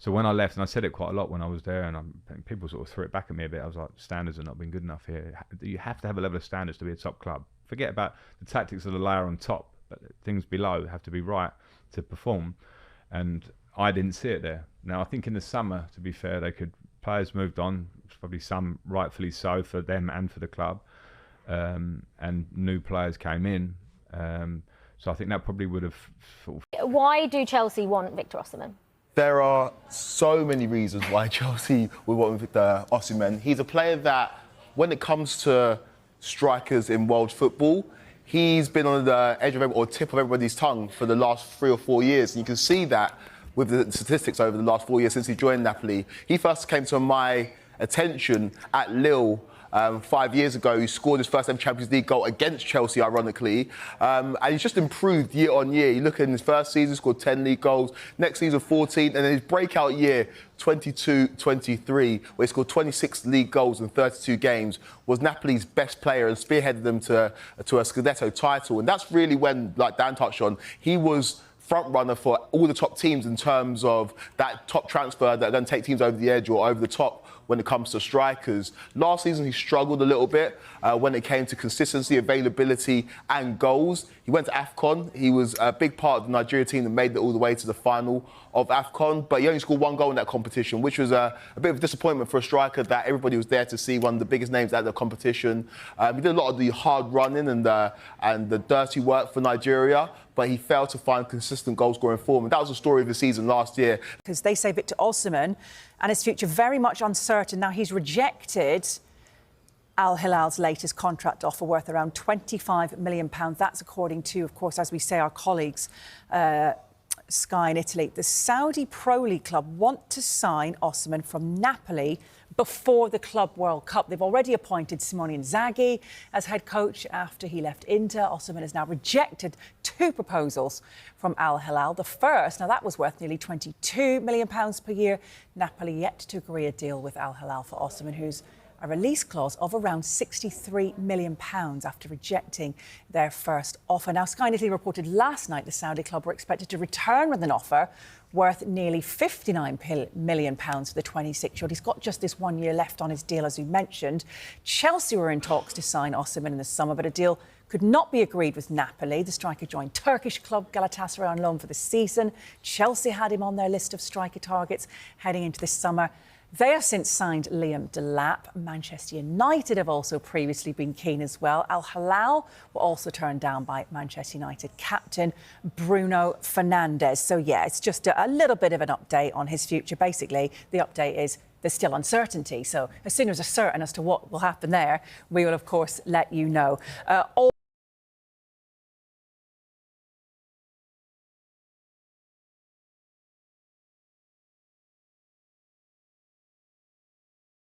So when I left, and I said it quite a lot when I was there, and people sort of threw it back at me a bit. I was like, standards have not been good enough here. You have to have a level of standards to be a top club. Forget about the tactics of the layer on top, but things below have to be right to perform. And I didn't see it there. Now I think in the summer, to be fair, players moved on. Probably some rightfully so for them and for the club, and new players came in. So I think that probably would have. Why do Chelsea want Victor Osimhen? There are so many reasons why Chelsea would want Victor Osimhen. He's a player that, when it comes to strikers in world football, he's been on the edge of or tip of everybody's tongue for the last 3 or 4 years. And you can see that with the statistics over the last 4 years since he joined Napoli. He first came to my attention at Lille 5 years ago. He scored his first ever Champions League goal against Chelsea, ironically. And he's just improved year on year. You look at his first season, scored 10 league goals. Next season, 14. And then his breakout year, 22-23, where he scored 26 league goals in 32 games, was Napoli's best player and spearheaded them to a Scudetto title. And that's really when, like Dan touched on, he was front runner for all the top teams in terms of that top transfer that are going to take teams over the edge or over the top when it comes to strikers. Last season, he struggled a little bit when it came to consistency, availability and goals. He went to AFCON. He was a big part of the Nigeria team that made it all the way to the final of AFCON, but he only scored 1 goal in that competition, which was a bit of a disappointment for a striker that everybody was there to see, one of the biggest names at the competition. He did a lot of the hard running and the dirty work for Nigeria, but he failed to find consistent goal-scoring form. And that was the story of the season last year. Because they say Victor Osimhen and his future very much uncertain. Now, he's rejected Al Hilal's latest contract offer worth around £25 million. That's according to, of course, as we say, our colleagues, Sky in Italy. The Saudi Pro League club want to sign Osimhen from Napoli before the Club World Cup. They've already appointed Simone Inzaghi as head coach after he left Inter. Osimhen has now rejected 2 proposals from Al Hilal. The first, now that was worth nearly £22 million per year. Napoli yet to agree a deal with Al Hilal for Osimhen, who's a release clause of around £63 million after rejecting their first offer. Now, Sky in Italy reported last night the Saudi club were expected to return with an offer worth nearly £59 million for the 26-year-old. He's got just this 1 year left on his deal, as we mentioned. Chelsea were in talks to sign Osimhen in the summer, but a deal could not be agreed with Napoli. The striker joined Turkish club Galatasaray on loan for the season. Chelsea had him on their list of striker targets heading into this summer. They have since signed Liam Delap. Manchester United have also previously been keen as well. Al Hilal were also turned down by Manchester United captain Bruno Fernandes. So, yeah, it's just a little bit of an update on his future. Basically, the update is there's still uncertainty. So as soon as we're certain as to what will happen there, we will, of course, let you know. All